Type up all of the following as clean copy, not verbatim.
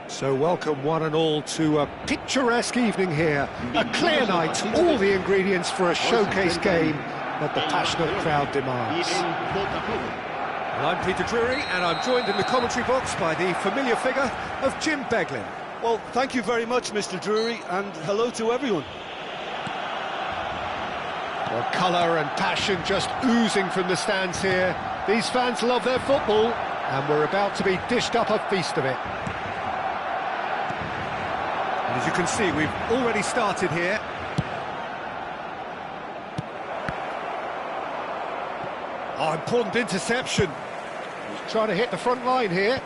So welcome one and all to a picturesque evening here. A clear night, all the ingredients for a showcase game that the passionate crowd demands. Well, I'm Peter Drury, and I'm joined in the commentary box by the familiar figure of Jim Beglin. Well, thank you very much, Mr. Drury, and hello to everyone. Well, colour and passion just oozing from the stands here. These fans love their football, and we're about to be dished up a feast of it. And as you can see, we've already started here. Oh, important interception. He's trying to hit the front line here.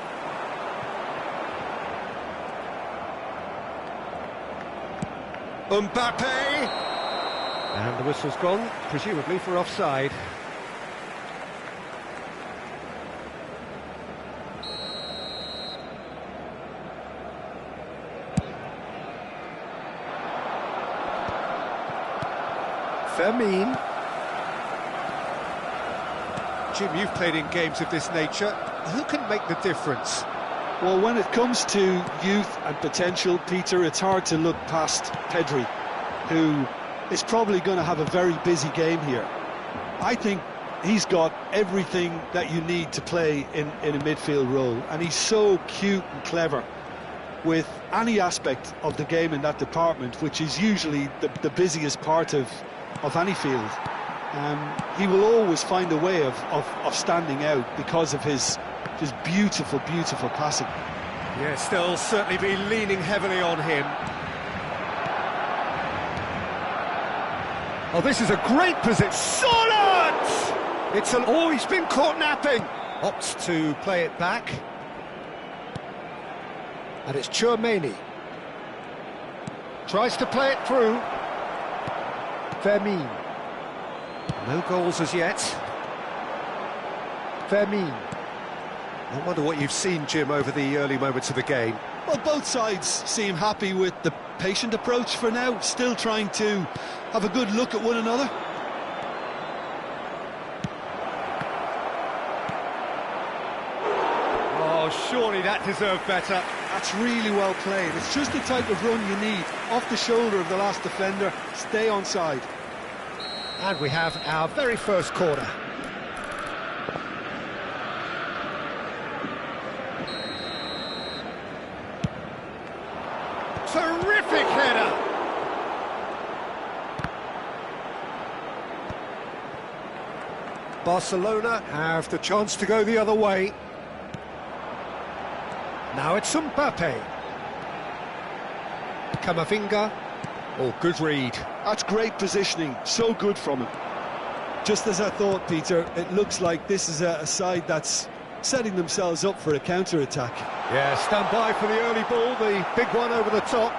Mbappe! And the whistle's gone, presumably for offside. Fermin. Jim, you've played in games of this nature. Who can make the difference? Well, when it comes to youth and potential, Peter, it's hard to look past Pedri, who is probably going to have a very busy game here. I think he's got everything that you need to play in a midfield role, and he's so cute and clever with any aspect of the game in that department, which is usually the busiest part of any field. He will always find a way of standing out because of his beautiful, beautiful passing. Yes, they'll certainly be leaning heavily on him. Oh, this is a great position. Solid! He's been caught napping. Opts to play it back. And it's Tchouaméni. Tries to play it through. Fermin. No goals as yet. Fermin. I wonder what you've seen, Jim, over the early moments of the game. Well, both sides seem happy with the patient approach for now, still trying to have a good look at one another. Oh, surely that deserved better. That's really well played. It's just the type of run you need. Off the shoulder of the last defender, stay onside. And we have our very first corner. Terrific header! Barcelona have the chance to go the other way. Now it's Mbappe. Camavinga. Oh, good read. That's great positioning, so good from him. Just as I thought, Peter, it looks like this is a side that's setting themselves up for a counter-attack. Yeah, stand by for the early ball, the big one over the top.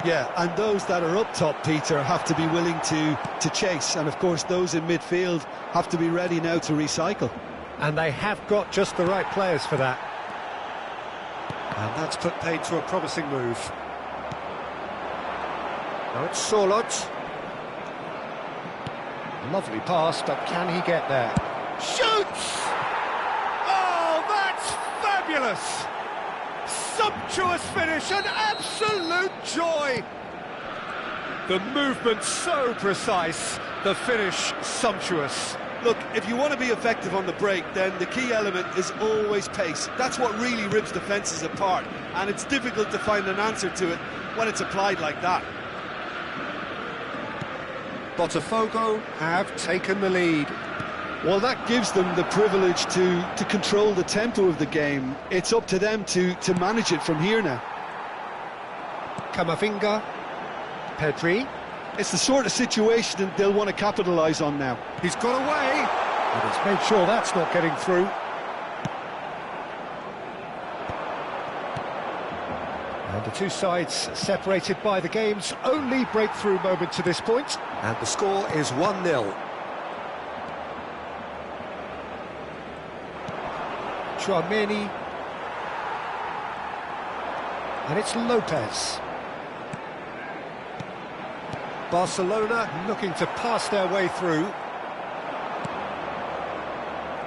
Yeah, and those that are up top, Peter, have to be willing to chase. And, of course, those in midfield have to be ready now to recycle. And they have got just the right players for that. And that's put paid to a promising move. Now it's Sorloth. Lovely pass, but can he get there? Shoots! Oh, that's fabulous! Sumptuous finish, an absolute joy! The movement so precise, the finish sumptuous. Look, if you want to be effective on the break, then the key element is always pace. That's what really rips defences apart, and it's difficult to find an answer to it when it's applied like that. Botafogo have taken the lead. Well, that gives them the privilege to control the tempo of the game. It's up to them to manage it from here now. Camavinga. Pedri. It's the sort of situation they'll want to capitalise on now. He's got away! And he's made sure that's not getting through. And the two sides separated by the game's only breakthrough moment to this point. And the score is 1-0. Tchouaméni. And it's Lopez. Barcelona looking to pass their way through.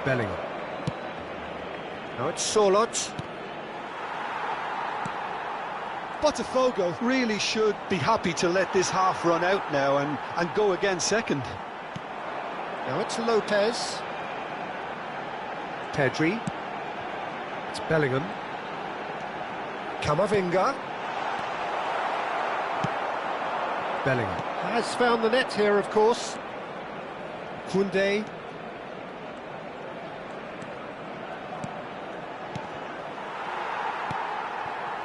Bellingham. Now it's Sorloth. Botafogo really should be happy to let this half run out now and go again second. Now it's Lopez. Pedri. It's Bellingham. Camavinga. Bellingham has found the net here, of course. Koundé.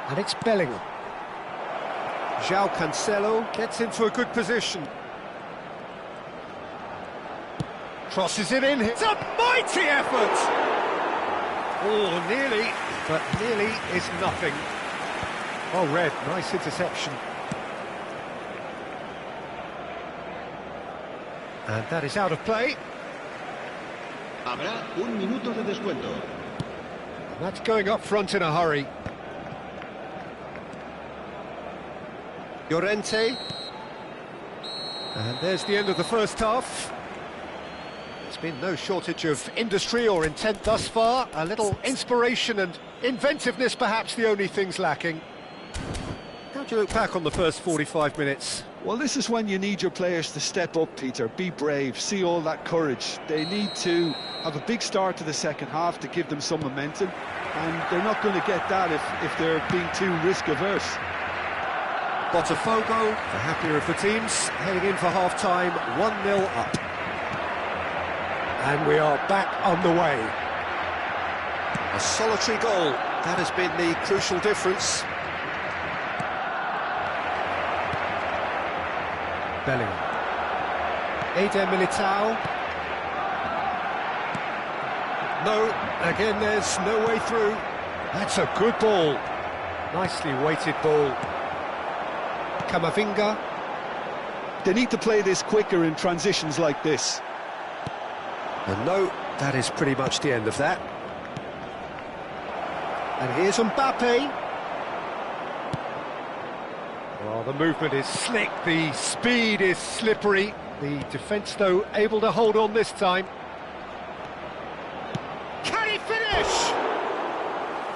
And it's Bellingham. João Cancelo gets into a good position. Crosses it in. It's a mighty effort! Oh, nearly, but nearly is nothing. Oh, Red, nice interception. And that is out of play. Habrá un minuto de descuento. And that's going up front in a hurry. Llorente. And there's the end of the first half. There's been no shortage of industry or intent thus far. A little inspiration and inventiveness, perhaps the only things lacking. How do you look back on the first 45 minutes? Well, this is when you need your players to step up, Peter. Be brave, see all that courage. They need to have a big start to the second half to give them some momentum, and they're not going to get that if they're being too risk-averse. Botafogo, the happier of the teams, heading in for half-time, 1-0 up. And we are back on the way. A solitary goal, that has been the crucial difference. Bellingham. Eder Militao. No, again there's no way through. That's a good ball. Nicely weighted ball. Camavinga. They need to play this quicker in transitions like this. And no, that is pretty much the end of that. And here's Mbappe. Oh, the movement is slick, the speed is slippery. The defence, though, able to hold on this time. Can he finish?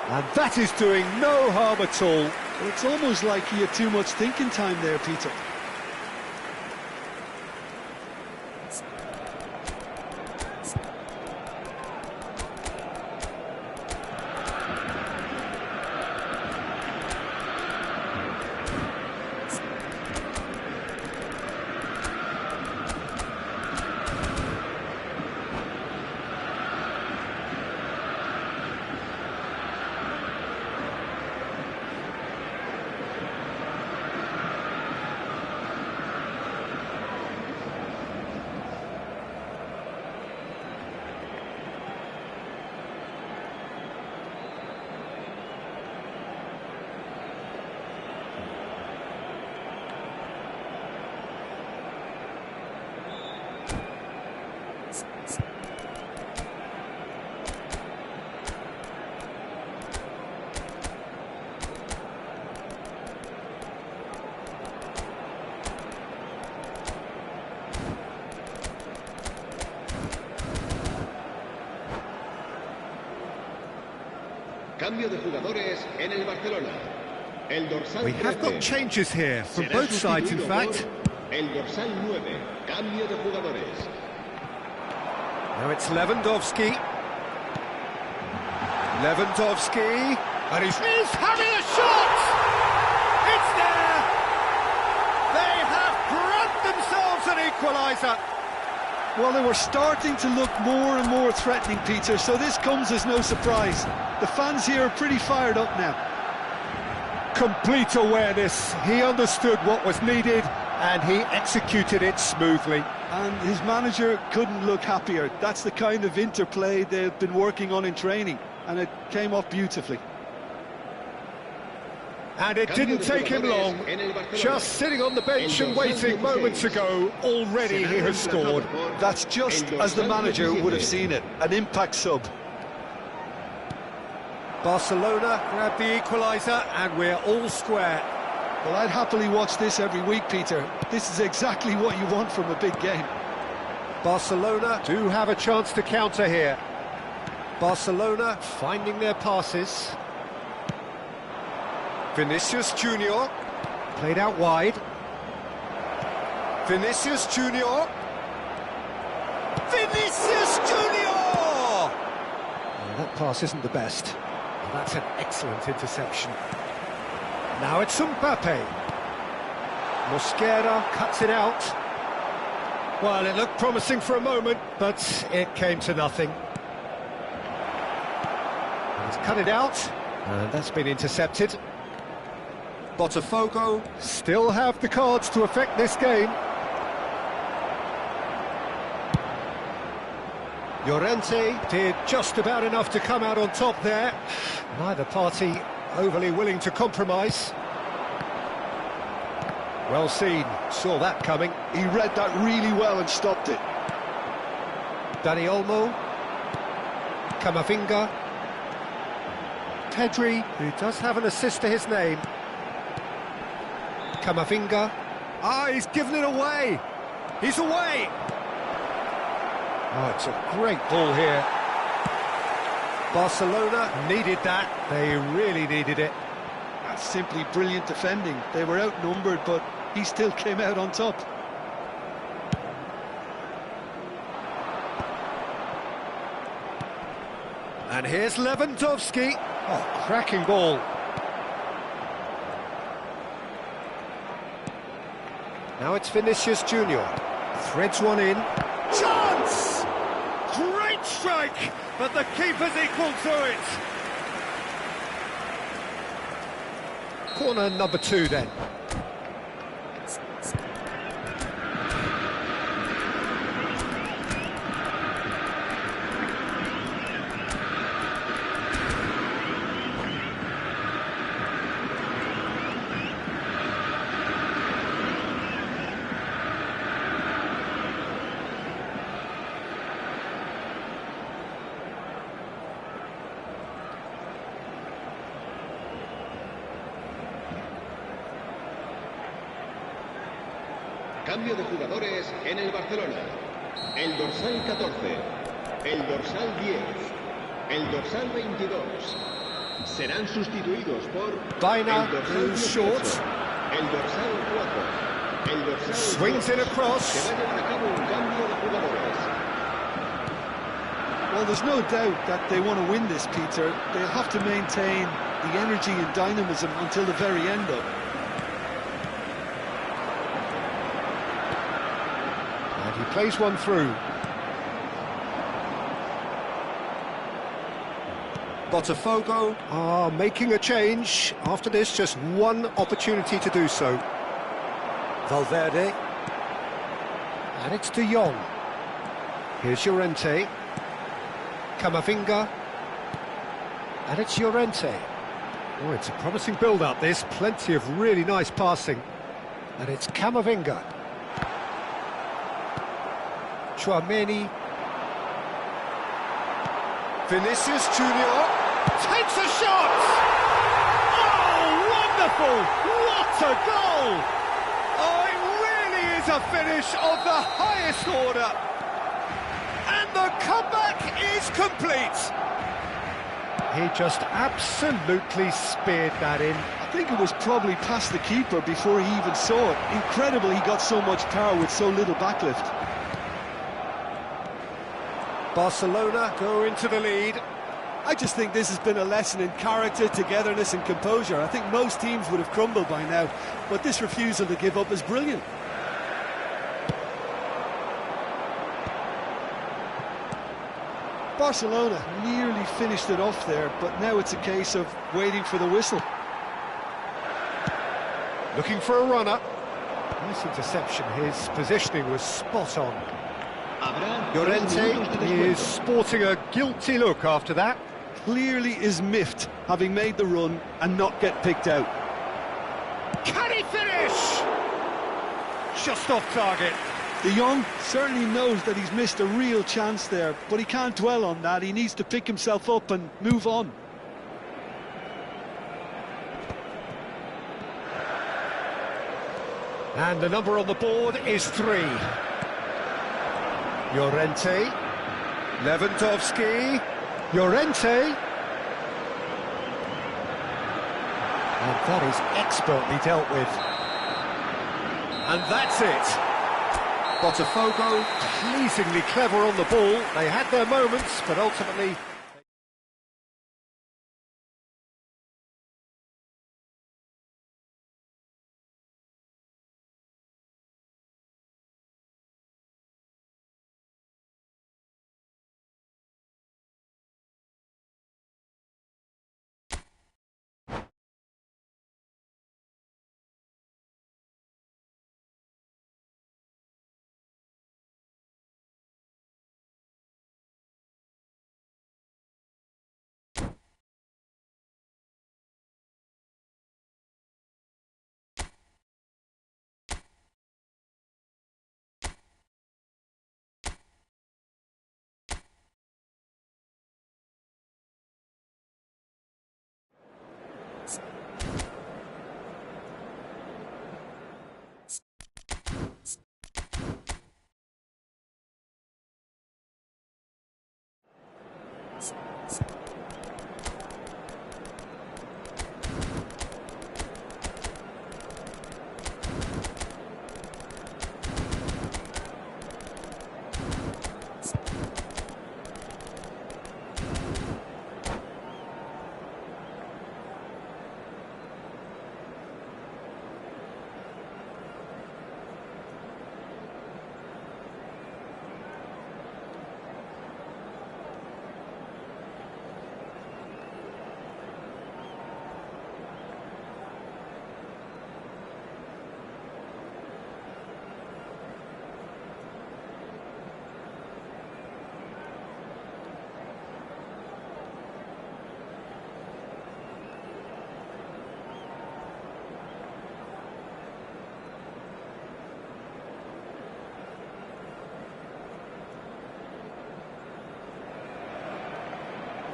And that is doing no harm at all. Well, it's almost like he had too much thinking time there, Peter. Cambio de jugadores en el Barcelona. El dorsal We have got 13 changes here from será both sides, in sustituido fact. por el dorsal 9. Cambio de jugadores. Now it's Lewandowski. Lewandowski. And he's having a shot! It's there! They have grabbed themselves an equaliser. Well, they were starting to look more and more threatening, Peter, so this comes as no surprise. The fans here are pretty fired up now. Complete awareness. He understood what was needed and he executed it smoothly. And his manager couldn't look happier. That's the kind of interplay they've been working on in training, and it came off beautifully. And it didn't take him long. Just sitting on the bench and waiting moments ago, already he has scored. That's just as the manager would have seen it, an impact sub. Barcelona grabbed the equaliser and we're all square. Well, I'd happily watch this every week, Peter. This is exactly what you want from a big game. Barcelona do have a chance to counter here. Barcelona finding their passes. Vinicius Junior, played out wide. Vinicius Junior. Vinicius Junior! Well, that pass isn't the best. Well, that's an excellent interception. Now it's Mbappe. Mosquera cuts it out. Well, it looked promising for a moment, but it came to nothing. He's cut it out, and that's been intercepted. Botafogo still have the cards to affect this game. Llorente did just about enough to come out on top there. Neither party overly willing to compromise. Well seen, saw that coming. He read that really well and stopped it. Dani Olmo. Camavinga. Pedri, who does have an assist to his name. Camavinga. Ah, he's given it away. He's away. Oh, it's a great ball here. Barcelona needed that. They really needed it. That's simply brilliant defending. They were outnumbered, but he still came out on top. And here's Lewandowski. Oh, cracking ball. Now it's Vinicius Junior. Threads one in. Chance! Great strike, but the keeper's equal to it. Corner number 2 then. Cambio de jugadores en el Barcelona. El dorsal 14, el dorsal 10, el dorsal 22. Serán sustituidos por Dina, el dorsal who's 18, short. el dorsal 4, el dorsal Swings 2. it across. Se va a llevar a cabo un cambio de jugadores. Well, there's no doubt that they want to win this, Peter. They'll have to maintain the energy and dynamism until the very end, though. And he plays one through. Botafogo are making a change. After this, just one opportunity to do so. Valverde. And it's De Jong. Here's Llorente. Camavinga. And it's Llorente. Oh, it's a promising build-up, this. Plenty of really nice passing. And it's Camavinga. Tchouaméni. Vinicius Junior takes a shot! Oh, wonderful! What a goal! Oh, it really is a finish of the highest order. And the comeback is complete. He just absolutely speared that in. I think it was probably past the keeper before he even saw it. Incredible he got so much power with so little backlift. Barcelona go into the lead. I just think this has been a lesson in character, togetherness and composure. I think most teams would have crumbled by now, but this refusal to give up is brilliant. Barcelona nearly finished it off there, but now it's a case of waiting for the whistle. Looking for a runner. Nice interception. His positioning was spot on. Llorente is sporting a guilty look after that. Clearly is miffed, having made the run and not get picked out. Can he finish? Just off target. De Jong certainly knows that he's missed a real chance there, but he can't dwell on that. He needs to pick himself up and move on. And the number on the board is 3. Llorente, Lewandowski, Llorente. And that is expertly dealt with. And that's it. Botafogo, pleasingly clever on the ball. They had their moments, but ultimately...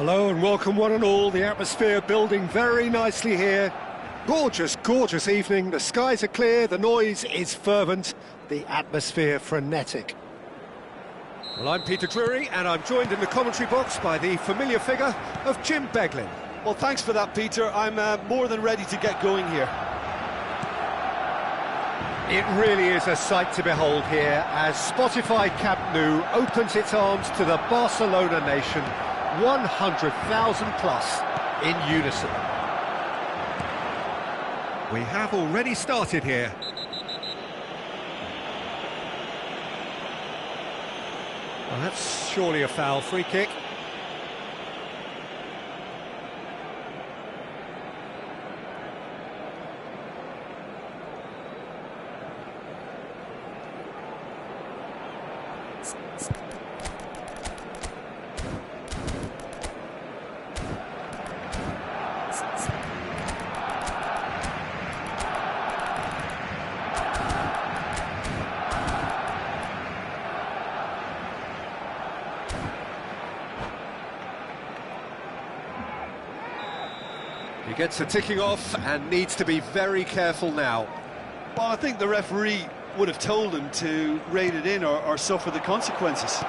Hello and welcome one and all. The atmosphere building very nicely here. Gorgeous, gorgeous evening. The skies are clear, the noise is fervent, the atmosphere frenetic. Well, I'm Peter Drury, and I'm joined in the commentary box by the familiar figure of Jim Beglin. Well, thanks for that, Peter. I'm more than ready to get going here. It really is a sight to behold here as Spotify Camp Nou opens its arms to the Barcelona nation, 100,000 plus in unison. We have already started here. Well, that's surely a foul. Free kick. He gets the ticking off and needs to be very careful now. Well, I think the referee would have told him to rein it in or suffer the consequences.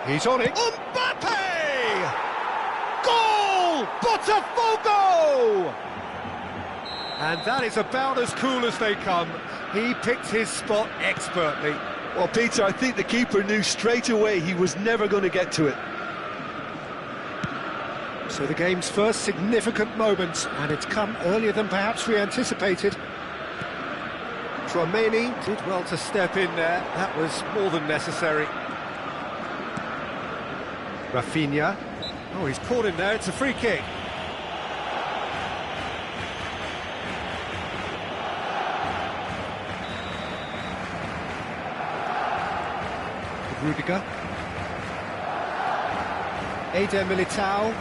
He's on it. Mbappe! Goal! Botafogo! And that is about as cool as they come. He picked his spot expertly. Well, Peter, I think the keeper knew straight away he was never going to get to it. So the game's first significant moment, and it's come earlier than perhaps we anticipated. Tchouaméni did well to step in there. That was more than necessary. Rafinha. Oh, he's caught in there. It's a free kick. Rudiger. Eder Militao.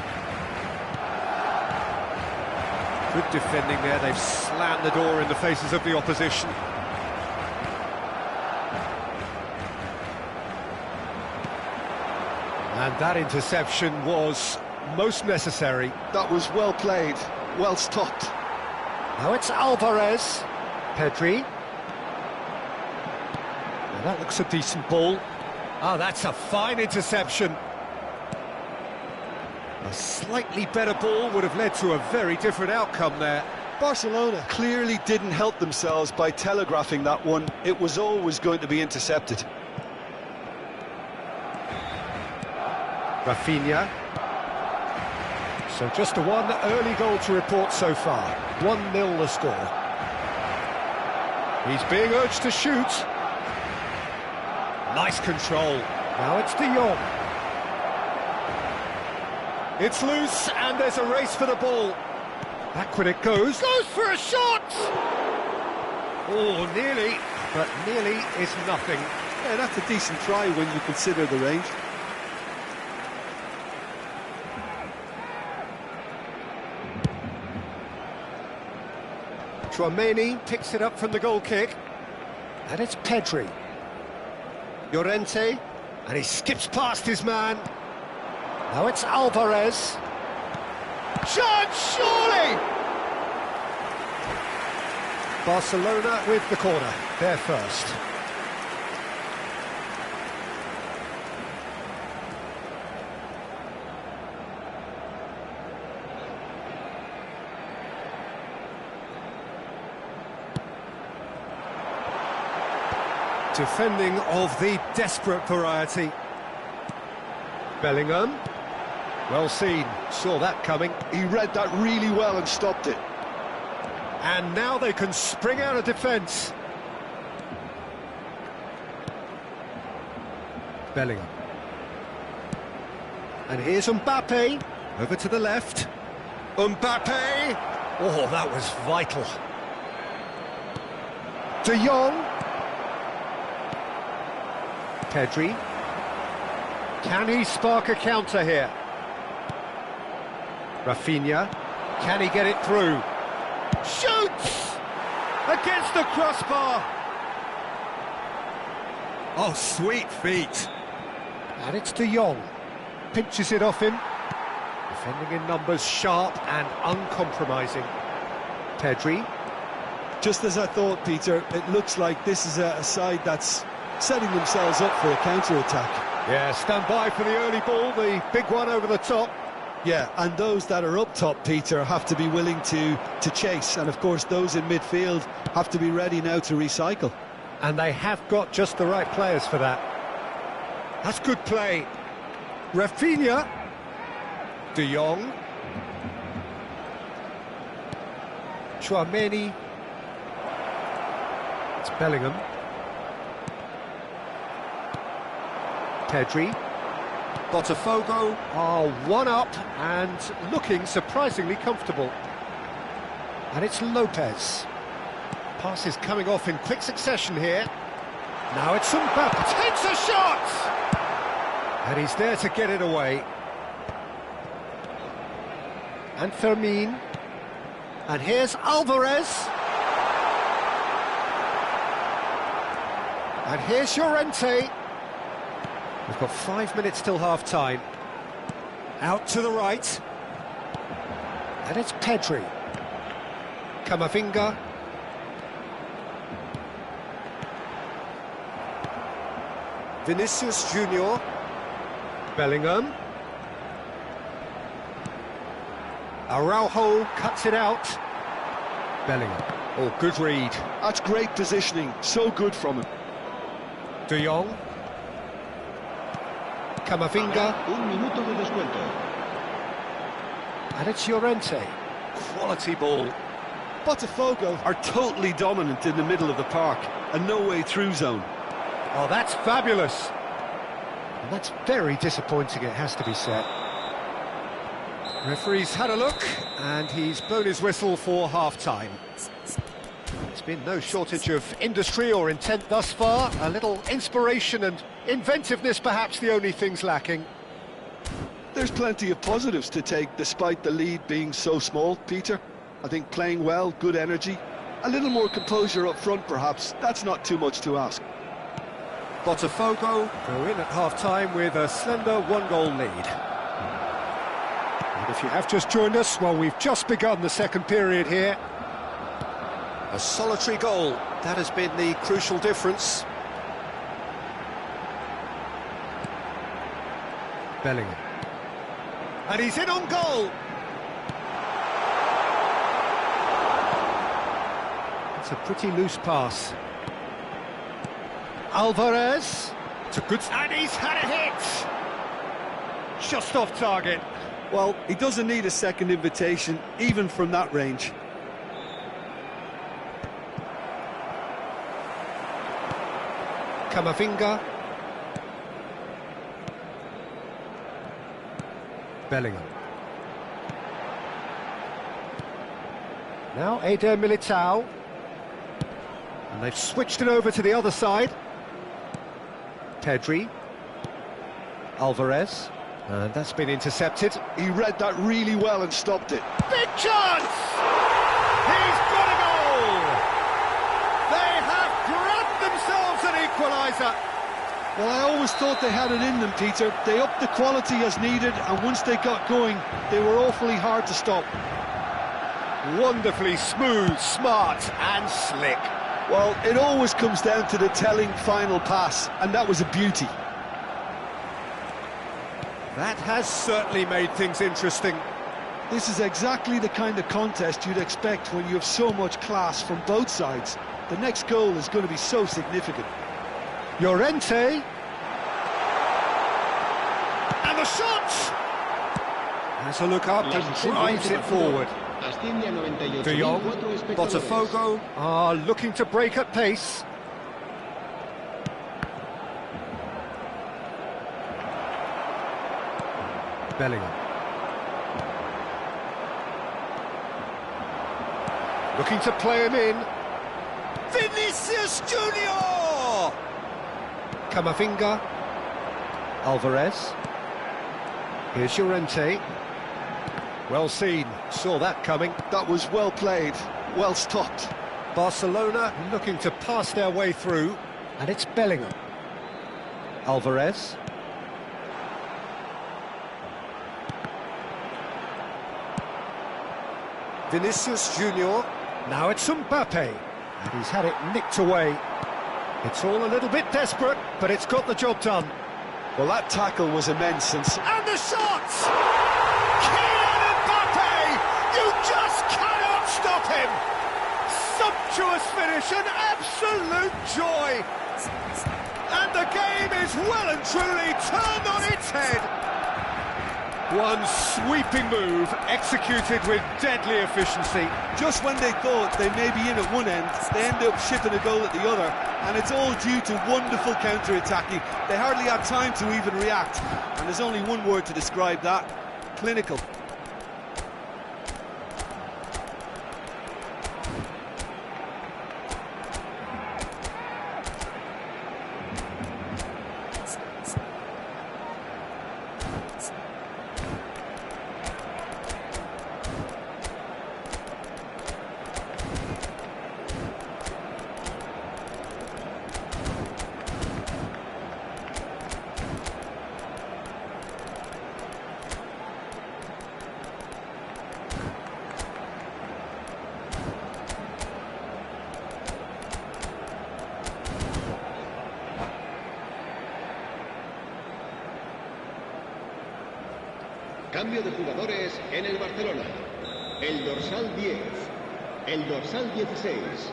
Good defending there. They've slammed the door in the faces of the opposition. And that interception was most necessary. That was well played, well stopped. Now it's Alvarez. Pedri. Now that looks a decent ball. Oh, that's a fine interception. A slightly better ball would have led to a very different outcome there. Barcelona clearly didn't help themselves by telegraphing that one. It was always going to be intercepted. Rafinha. So just one early goal to report so far. 1-0 the score. He's being urged to shoot. Nice control. Now it's De Jong. It's loose, and there's a race for the ball. Back when it goes. Goes for a shot! Oh, nearly, but nearly is nothing. Yeah, that's a decent try when you consider the range. Tchouaméni picks it up from the goal kick. And it's Pedri. Llorente, and he skips past his man. Now it's Alvarez. Chance, surely! Barcelona with the corner, they're first. Defending of the desperate variety. Bellingham. Well seen, saw that coming. He read that really well and stopped it. And now they can spring out of defence. Bellingham. And here's Mbappe. Over to the left. Mbappe! Oh, that was vital. De Jong. Pedri. Can he spark a counter here? Rafinha. Can he get it through? Shoots! Against the crossbar! Oh, sweet feet. And it's De Jong. Pinches it off him. Defending in numbers, sharp and uncompromising. Pedri. Just as I thought, Peter, it looks like this is a side that's setting themselves up for a counter-attack. Yeah, stand by for the early ball, the big one over the top. Yeah, and those that are up top, Peter, have to be willing to chase. And, of course, those in midfield have to be ready now to recycle. And they have got just the right players for that. That's good play. Rafinha. De Jong. Chouameni. It's Bellingham. Pedri. Botafogo are one up and looking surprisingly comfortable. And it's Lopez. Pass is coming off in quick succession here. Now it's Mbappe. Takes a shot! And he's there to get it away. And Fermin. And here's Alvarez. And here's Llorente. We've got 5 minutes till half-time. Out to the right. And it's Pedri. Camavinga. Vinicius Junior. Bellingham. Araujo cuts it out. Bellingham. Oh, good read. That's great positioning. So good from him. De Jong. Camavinga. Un minuto de descuento. And it's Llorente. Quality ball. Botafogo are totally dominant in the middle of the park, and no way through zone. Oh, that's fabulous. And that's very disappointing, it has to be said. Referee's had a look, and he's blown his whistle for half-time. There's been no shortage of industry or intent thus far. A little inspiration and inventiveness, perhaps the only things lacking. There's plenty of positives to take despite the lead being so small, Peter. I think playing well, good energy, a little more composure up front perhaps, that's not too much to ask. Botafogo go in at half-time with a slender one-goal lead. And if you have just joined us, well, we've just begun the second period here. A solitary goal, that has been the crucial difference. Bellingham. And he's in on goal! It's a pretty loose pass. Alvarez. It's a good... And he's had a hit! Just off target. Well, he doesn't need a second invitation, even from that range. Camavinga. Bellingham. Now Eder Militao. And they've switched it over to the other side. Pedri. Alvarez. And that's been intercepted. He read that really well and stopped it. Big chance! He's got a goal! They have grabbed themselves an equaliser. Well, I always thought they had it in them, Peter. They upped the quality as needed, and once they got going, they were awfully hard to stop. Wonderfully smooth, smart and slick. Well, it always comes down to the telling final pass, and that was a beauty. That has certainly made things interesting. This is exactly the kind of contest you'd expect when you have so much class from both sides. The next goal is going to be so significant. Llorente. And the shot! Has a look up and drives it forward. De Jong, Botafogo are looking to break at pace. Bellingham. Looking to play him in. Vinicius Junior! Camavinga. Alvarez. Here's Llorente. Well seen, saw that coming. That was well played, well stopped. Barcelona looking to pass their way through, and it's Bellingham. Alvarez. Vinicius Junior. Now it's Mbappe, and he's had it nicked away. It's all a little bit desperate, but it's got the job done. Well, that tackle was immense, And the shot! Kylian Mbappe! You just cannot stop him! Sumptuous finish, an absolute joy! And the game is well and truly turned on its head. One sweeping move, executed with deadly efficiency. just when they thought they may be in at one end, they end up shipping a goal at the other, and it's all due to wonderful counter-attacking. They hardly had time to even react, and there's only one word to describe that: clinical. Cambio de jugadores en el Barcelona. El dorsal 10, el dorsal 16,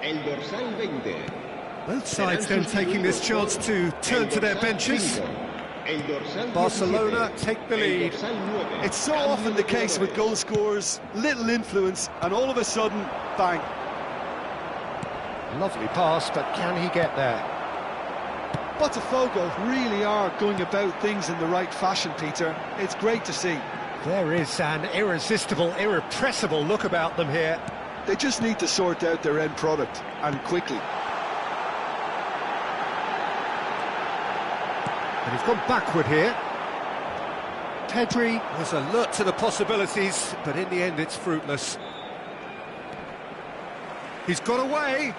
el dorsal 20. Both sides then taking this chance to turn to their benches. Barcelona take the lead. It's so often the case with goal scorers, little influence, and all of a sudden, bang. Lovely pass, but can he get there? Botafogo really are going about things in the right fashion, Peter. It's great to see. There is an irresistible, irrepressible look about them here. They just need to sort out their end product, and quickly. And he's gone backward here. Pedri was alert to the possibilities, but in the end it's fruitless. He's got away.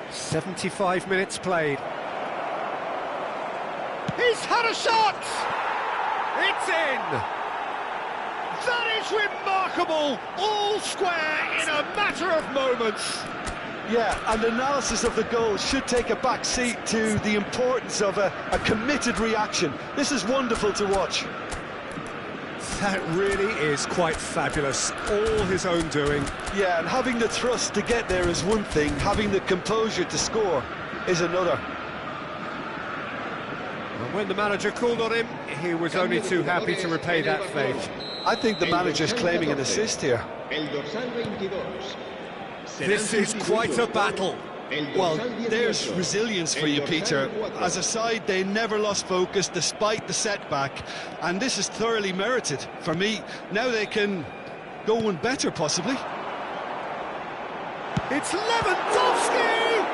75 minutes played. He's had a shot! It's in! That is remarkable! All square in a matter of moments. Yeah, and analysis of the goal should take a back seat to the importance of a committed reaction. This is wonderful to watch. That really is quite fabulous. All his own doing. Yeah, and having the thrust to get there is one thing, having the composure to score is another. And when the manager called on him, he was only too happy to repay that faith. I think the manager's claiming an assist here. This is quite a battle. Well, there's resilience for you, Peter. As a side, they never lost focus despite the setback, and this is thoroughly merited. For me, now they can go one better, possibly. It's Lewandowski!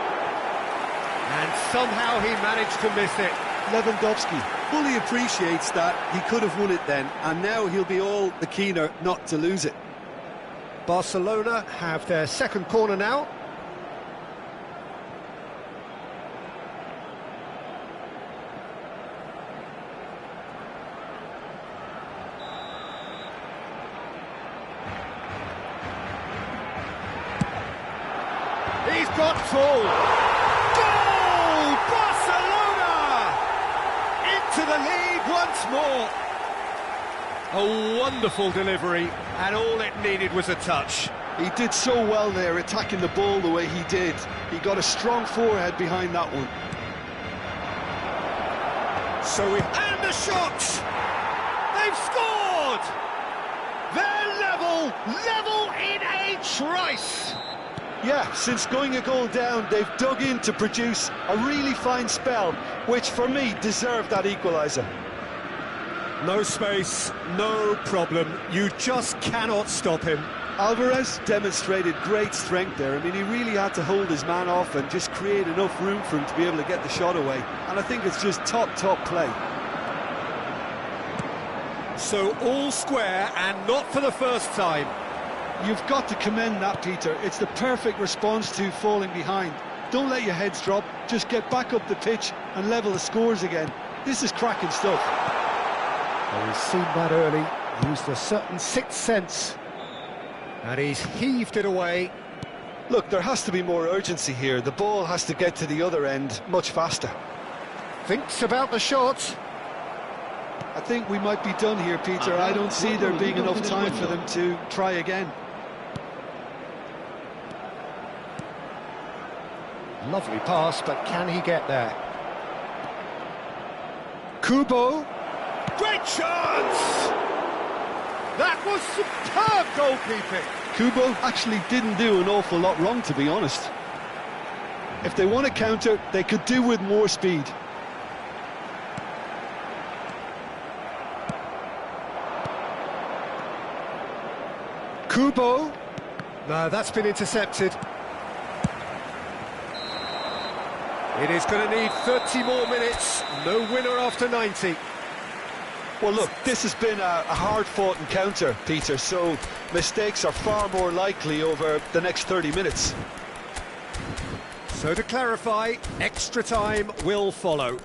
And somehow he managed to miss it. Lewandowski fully appreciates that he could have won it then, and now he'll be all the keener not to lose it. Barcelona have their second corner now. He's got full. Goal! Barcelona! Into the lead once more. A wonderful delivery, and all it needed was a touch. He did so well there, attacking the ball the way he did. He got a strong forehead behind that one. And the shots! They've scored! They're level in a trice! Yeah, since going a goal down, they've dug in to produce a really fine spell, which for me deserved that equaliser. No space, no problem. You just cannot stop him. Alvarez demonstrated great strength there. I mean, he really had to hold his man off and just create enough room for him to be able to get the shot away. And I think it's just top play. So all square, and not for the first time. You've got to commend that, Peter. It's the perfect response to falling behind. Don't let your heads drop. Just get back up the pitch and level the scores again. This is cracking stuff. Well, he's seen that early, used a certain sixth sense, and he's heaved it away. Look, there has to be more urgency here. The ball has to get to the other end much faster. Thinks about the shot. I think we might be done here, Peter. I don't see there being enough time for them to try again. Lovely pass, but can he get there? Kubo. Great chance! That was superb goalkeeping. Kubo actually didn't do an awful lot wrong, to be honest. If they want to counter, they could do with more speed. Kubo. No, that's been intercepted. It is going to need 30 more minutes. No winner after 90. Well, look, this has been a hard-fought encounter, Peter, so mistakes are far more likely over the next 30 minutes. So to clarify, extra time will follow.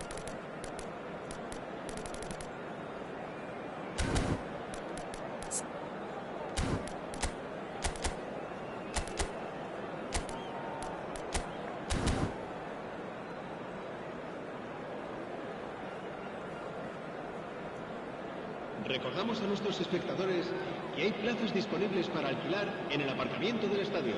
Recordamos a nuestros espectadores que hay plazas disponibles para alquilar en el aparcamiento del estadio.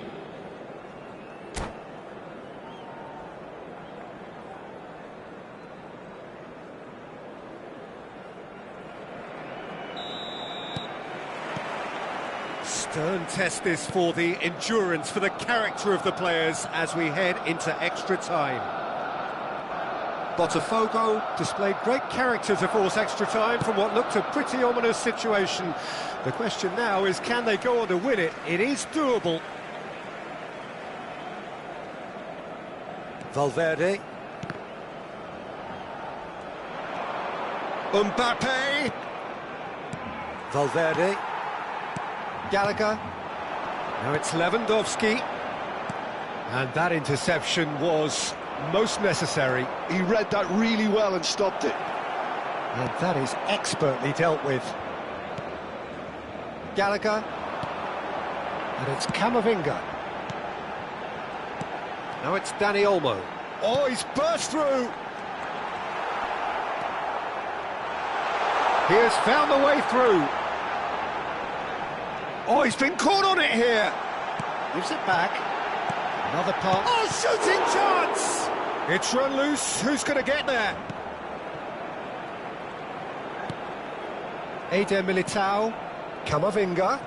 Stern test this for the endurance, for the character of the players as we head into extra time. Botafogo displayed great character to force extra time from what looked a pretty ominous situation. The question now is, can they go on to win it? It is doable. Valverde. Mbappe. Valverde. Gallagher. Now it's Lewandowski. And that interception was most necessary. He read that really well and stopped it. And that is expertly dealt with. Gallagher. And it's Camavinga. Now it's Dani Olmo. Oh, he's burst through. He has found the way through. Oh, he's been caught on it here. Gives it back. Another pass. Oh, shooting chance! It's run loose. Who's going to get there? Eder Militao. Camavinga.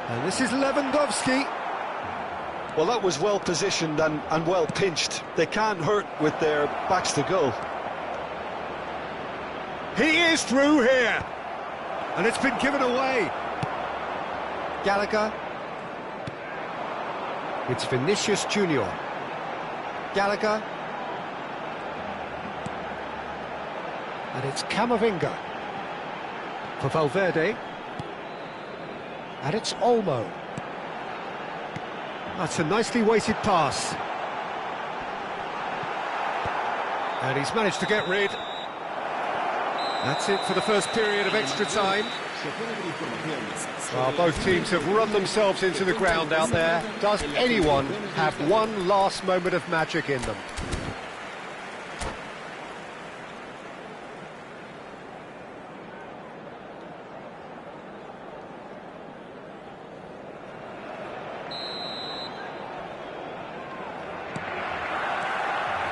And this is Lewandowski. Well, that was well positioned and well pinched. They can't hurt with their backs to goal. He is through here. And it's been given away. Gallagher. It's Vinicius Junior. Gallagher. And it's Camavinga. For Valverde. And it's Olmo. That's a nicely weighted pass. And he's managed to get rid. That's it for the first period of extra time. Well, both teams have run themselves into the ground out there. Does anyone have one last moment of magic in them?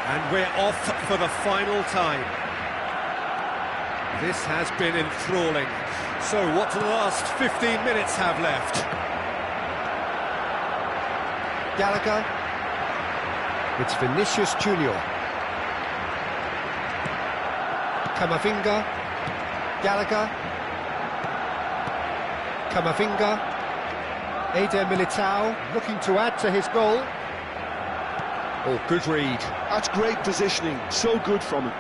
And we're off for the final time. This has been enthralling. So what do the last 15 minutes have left? Gallagher. It's Vinicius Junior. Camavinga. Gallagher. Camavinga. Eder Militao looking to add to his goal. Oh, good read. That's great positioning, so good from him.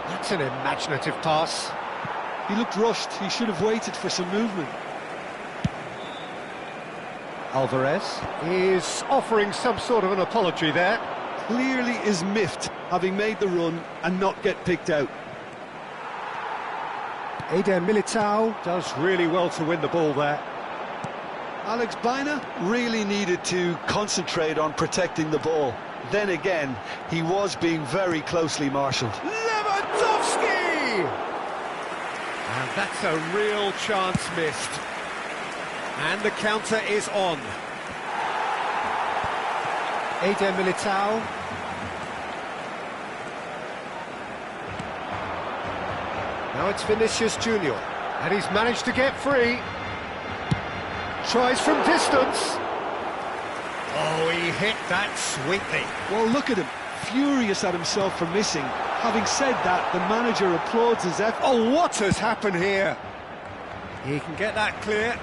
That's an imaginative pass. He looked rushed, he should have waited for some movement. Alvarez Is offering some sort of an apology there. Clearly is miffed, having made the run and not get picked out. Eder Militao. Does really well to win the ball there. Alex Baina really needed to concentrate on protecting the ball. Then again, he was being very closely marshalled. Lewandowski! And that's a real chance missed. And the counter is on. Eder Militao. Now it's Vinicius Junior. And he's managed to get free. Tries from distance. Oh, he hit that sweetly. Well, look at him, furious at himself for missing. Having said that, the manager applauds his effort. Oh, what has happened here? He can get that clear.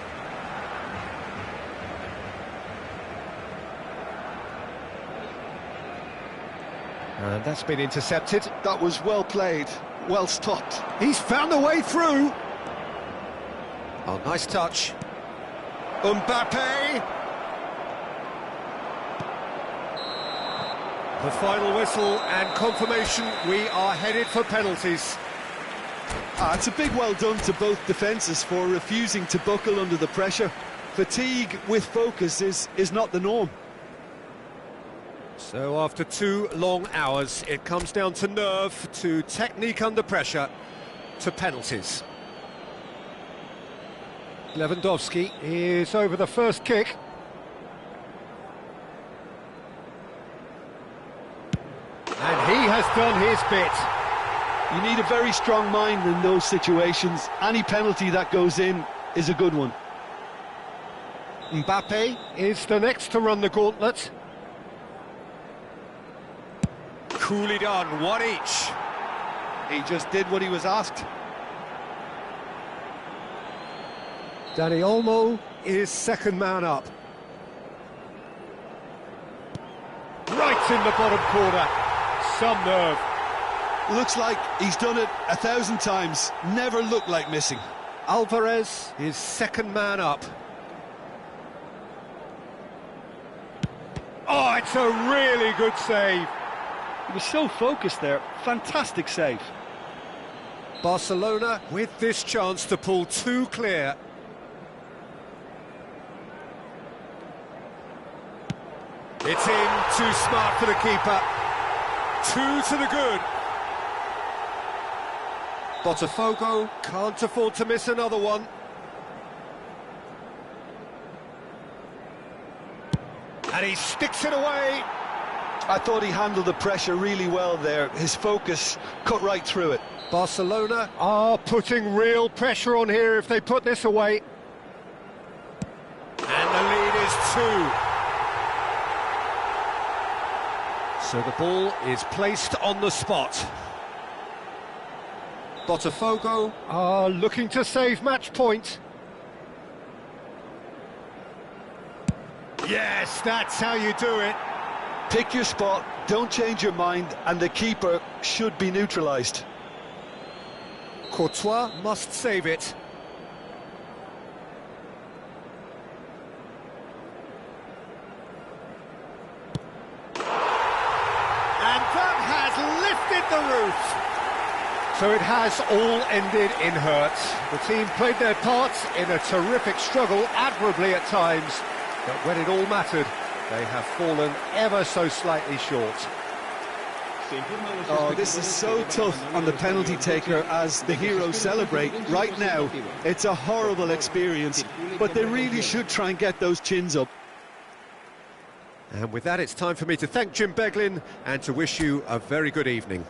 And that's been intercepted. That was well played, well stopped. He's found a way through. Oh, nice touch. Mbappe! The final whistle and confirmation, we are headed for penalties. It's a big well done to both defences for refusing to buckle under the pressure. Fatigue with focus is not the norm. So after 2 long hours, it comes down to nerve, to technique under pressure, to penalties. Lewandowski is over the first kick. And he has done his bit. You need a very strong mind in those situations. Any penalty that goes in is a good one. Mbappe is the next to run the gauntlet. Coolly done, 1 each. He just did what he was asked. Dani Olmo is second man up. Right in the bottom corner. Some nerve. Looks like he's done it 1,000 times. Never looked like missing. Alvarez is second man up. Oh, it's a really good save. He was so focused there. Fantastic save. Barcelona with this chance to pull 2 clear. It's in, too smart for the keeper. 2 to the good. Botafogo Can't afford to miss another one. And he sticks it away. I thought he handled the pressure really well there. His focus cut right through it. Barcelona are putting real pressure on here if they put this away. And the lead is 2. So the ball is placed on the spot. Botafogo are looking to save match point. Yes, that's how you do it. Pick your spot, don't change your mind, and the keeper should be neutralised. Courtois must save it. And that has lifted the roof. So it has all ended in hurt. The team played their parts in a terrific struggle, admirably at times, but when it all mattered, they have fallen ever so slightly short. Oh, this is so tough on the penalty taker as the heroes celebrate. Right now, it's a horrible experience, but they really should try and get those chins up. And with that, it's time for me to thank Jim Beglin and to wish you a very good evening.